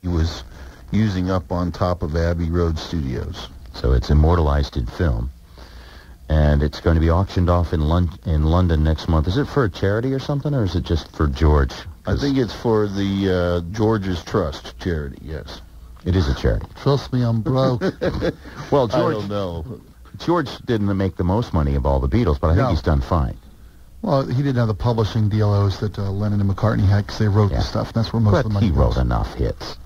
he was using up on top of Abbey Road Studios. So it's immortalized in film. And it's going to be auctioned off in London next month. Is it for a charity or something, or is it just for George? I think it's for the George's Trust charity, yes. It is a charity. Trust me, I'm broke. Well, George, I don't know. George didn't make the most money of all the Beatles, but I think he's done fine. Well, he didn't have the publishing deals that Lennon and McCartney had because they wrote the stuff. That's where most of the money he wrote enough hits.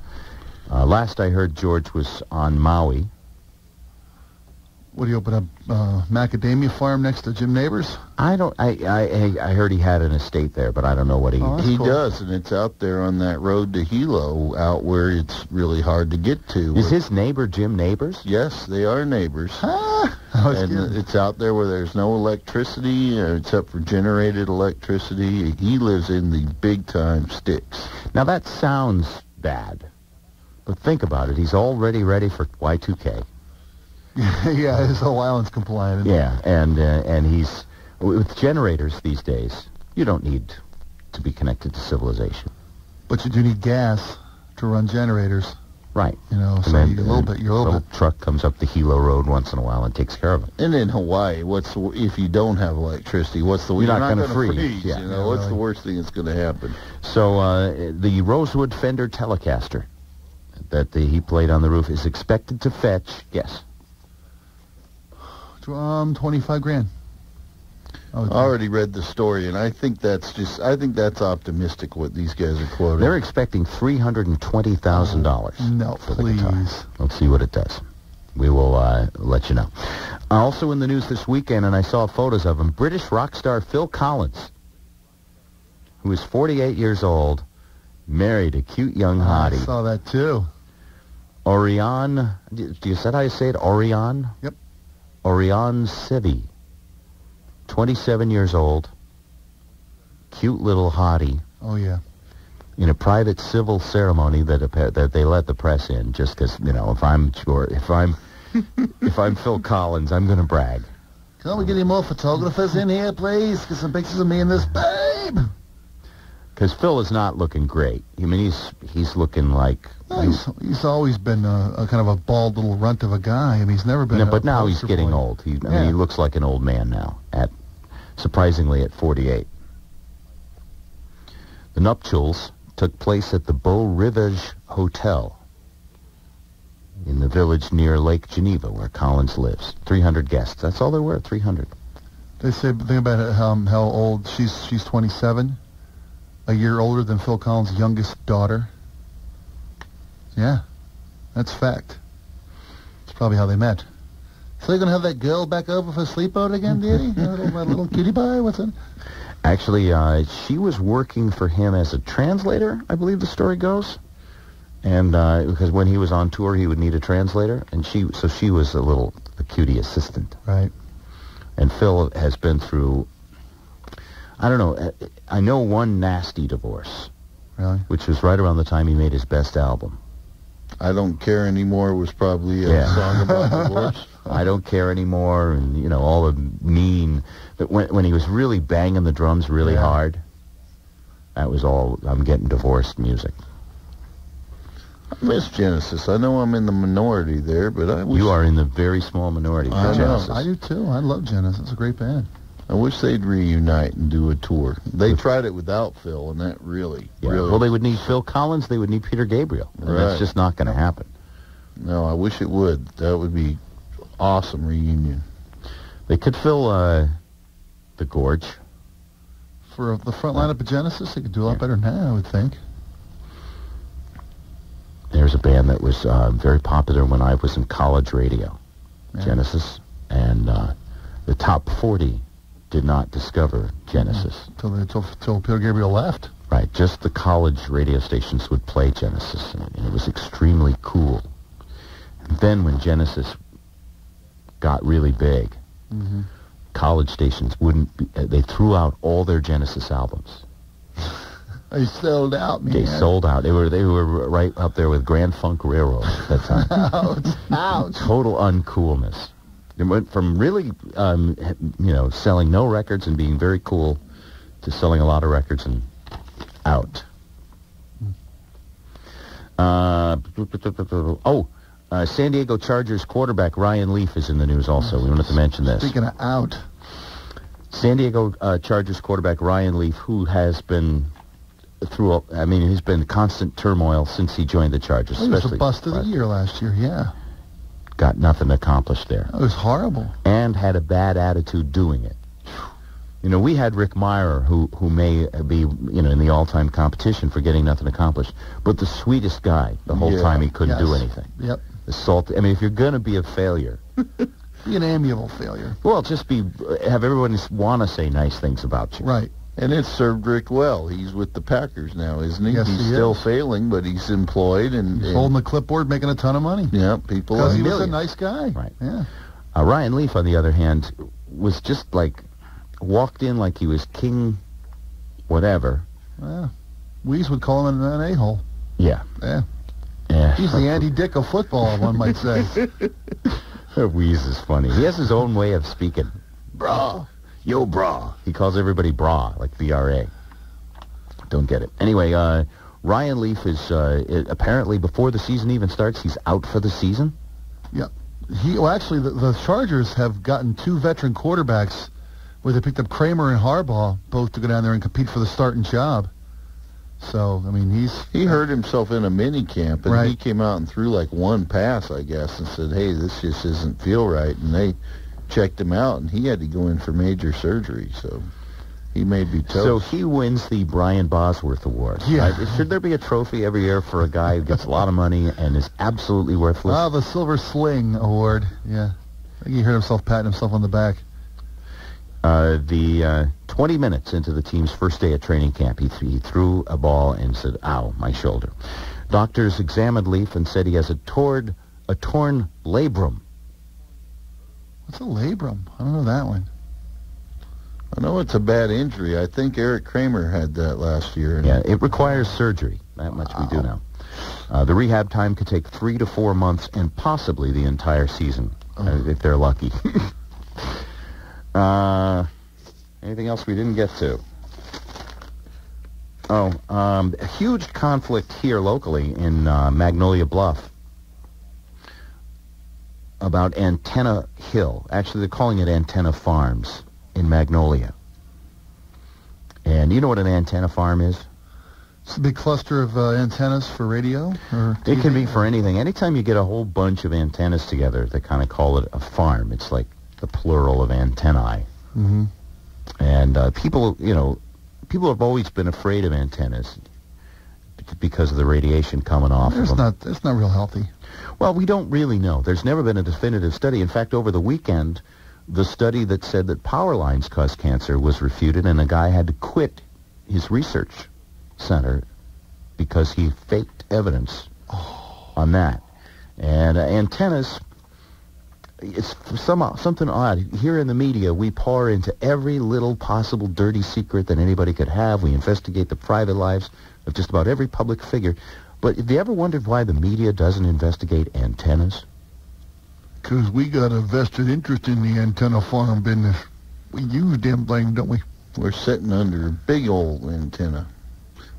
Last I heard, George was on Maui. Would he open a macadamia farm next to Jim Neighbors? I heard he had an estate there, but I don't know what he... He does, and it's out there on that road to Hilo, out where it's really hard to get to. Is his neighbor Jim Neighbors? Yes, they are neighbors. And it's out there where there's no electricity, except for generated electricity. He lives in the big-time sticks. Now, that sounds bad, but think about it. He's already ready for Y2K. Yeah, his whole island's compliant. Yeah, and he's... With generators these days, you don't need to be connected to civilization. But you do need gas to run generators. Right. You know, so then, you're a little bit... truck comes up the Hilo Road once in a while and takes care of it. And in Hawaii, if you don't have electricity, what's the... You're not going to freeze. Yeah. You know, what's the worst thing that's going to happen? So the Rosewood Fender Telecaster that he played on the roof is expected to fetch, yes... 25 grand. I already read the story, and I think that's optimistic what these guys are quoting. They're expecting $320,000. No, please. Let's see what it does. We will let you know. Also in the news this weekend, and I saw photos of him, British rock star Phil Collins, who is 48 years old, married a cute young hottie. I saw that too. Orion, do you say how you say it? Orion? Yep. Orion Sevi, 27 years old, cute little hottie. Oh, yeah. In a private civil ceremony that they let the press in, just because, you know, if I'm Phil Collins, I'm going to brag. Can we get any more photographers in here, please? Get some pictures of me and this babe. Because Phil is not looking great. I mean, he's looking like... He's always been a kind of a bald little runt of a guy. I mean, he's never been... No, but now he's getting old. He looks like an old man now, surprisingly at 48. The nuptials took place at the Beau Rivage Hotel in the village near Lake Geneva, where Collins lives. 300 guests. That's all there were, 300. They say the thing about how old she's 27, a year older than Phil Collins' youngest daughter. Yeah, that's fact. It's probably how they met. So you're going to have that girl back over for a sleepover again, dearie? My little cutie pie? What's it? Actually, she was working for him as a translator, I believe the story goes. And because when he was on tour, he would need a translator. And she was the cutie assistant. Right. And Phil has been through, I don't know, I know one nasty divorce. Really? Which was right around the time he made his best album. I Don't Care Anymore was probably a song about divorce. I Don't Care Anymore, and, you know, all the mean... But when he was really banging the drums really hard, that was all I'm getting divorced music. I miss Genesis. I know I'm in the minority there, but I wish... You are in the very small minority for Genesis. I do, too. I love Genesis. It's a great band. I wish they'd reunite and do a tour. They tried it without Phil, and that really... Well, they would need Phil Collins. They would need Peter Gabriel. And that's just not going to happen. No, I wish it would. That would be awesome reunion. They could fill the Gorge. For the front lineup of Genesis, they could do a lot better now, I would think. There's a band that was very popular when I was in college radio, Genesis, and the top 40 did not discover Genesis. Till Peter Gabriel left? Right, just the college radio stations would play Genesis, and it was extremely cool. And then when Genesis got really big, college stations they threw out all their Genesis albums. They sold out, man. They sold out. They were right up there with Grand Funk Railroad at that time. Ouch. Total uncoolness. It went from really, selling no records and being very cool to selling a lot of records and out. San Diego Chargers quarterback Ryan Leaf is in the news also. We wanted to mention this. Speaking of out. San Diego Chargers quarterback Ryan Leaf, who has been he's been constant turmoil since he joined the Chargers. He was the bust of the year last year, yeah. Got nothing accomplished there. It was horrible. And had a bad attitude doing it. You know, we had Rick Meyer, who may be, in the all-time competition for getting nothing accomplished, but the sweetest guy the whole time he couldn't do anything. Yep. If you're going to be a failure... Be an amiable failure. Well, just have everyone want to say nice things about you. Right. And it served Rick well. He's with the Packers now, isn't he? Yes, he's he still is. failing, but he's employed. He's holding the clipboard, making a ton of money. Yeah, people because he was a nice guy. Right. Yeah. Ryan Leaf, on the other hand, was just walked in like he was king whatever. Yeah. Weeze would call him an a-hole. Yeah. Yeah. Yeah. He's the Andy Dick of football, one might say. Wheeze is funny. He has his own way of speaking. Brah. Yo, brah. He calls everybody brah, like B-R-A. Don't get it. Anyway, Ryan Leaf is apparently, before the season even starts, he's out for the season. Yeah. Actually, the Chargers have gotten 2 veteran quarterbacks where they picked up Kramer and Harbaugh, both to go down there and compete for the starting job. So, he hurt himself in a mini camp, and right. he came out and threw one pass, I guess, and said, hey, this just doesn't feel right. And they checked him out, and he had to go in for major surgery, so he may be toast. So he wins the Brian Bosworth Award. Yeah. Right? Should there be a trophy every year for a guy who gets a lot of money and is absolutely worthless? The Silver Sling Award, yeah. I think he heard himself patting himself on the back. 20 minutes into the team's first day at training camp, he threw a ball and said, ow, my shoulder. Doctors examined Leaf and said he has a torn labrum. What's a labrum? I don't know that one. I know it's a bad injury. I think Eric Kramer had that last year. Yeah, it requires surgery. That much we do know. The rehab time could take 3 to 4 months and possibly the entire season, if they're lucky. Anything else we didn't get to? A huge conflict here locally in Magnolia Bluff about Antenna Hill. Actually, they're calling it Antenna Farms in Magnolia. And you know what an antenna farm is? It's a big cluster of antennas for radio? Or TV? It can be for anything. Anytime you get a whole bunch of antennas together, they kind of call it a farm. It's like the plural of antennae. Mm-hmm. And people have always been afraid of antennas because of the radiation coming off of them. It's not real healthy. Well, we don't really know. There's never been a definitive study. In fact, over the weekend, the study that said that power lines cause cancer was refuted, and a guy had to quit his research center because he faked evidence on that. And antennas, it's something odd. Here in the media, we pour into every little possible dirty secret that anybody could have. We investigate the private lives of just about every public figure. But have you ever wondered why the media doesn't investigate antennas? Because we got a vested interest in the antenna farm business. We use them things, don't we? We're sitting under a big old antenna.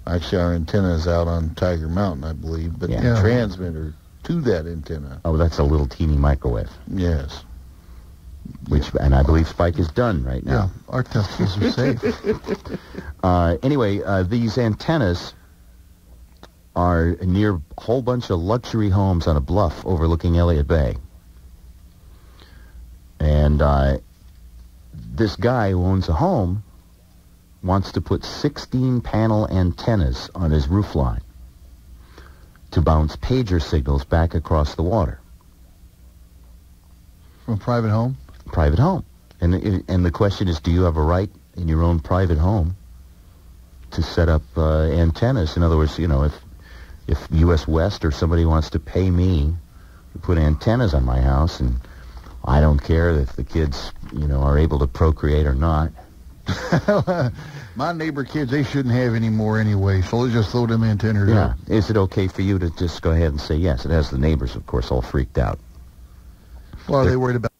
Actually, our antenna is out on Tiger Mountain, I believe, but the transmitter to that antenna. Oh, that's a little teeny microwave. Yes. And I believe Spike is done right now. Yeah, our testicles are safe. Anyway, these antennas are near a whole bunch of luxury homes on a bluff overlooking Elliott Bay. And this guy who owns a home wants to put 16-panel antennas on his roof line to bounce pager signals back across the water. From a private home? Private home. And the question is, do you have a right in your own private home to set up antennas? In other words, if U.S. West or somebody wants to pay me to put antennas on my house, and I don't care if the kids, are able to procreate or not. My neighbor kids, they shouldn't have any more anyway, so let's just throw them antennas out. Is it okay for you to just go ahead and say yes? It has the neighbors, of course, all freaked out. Well, are they worried about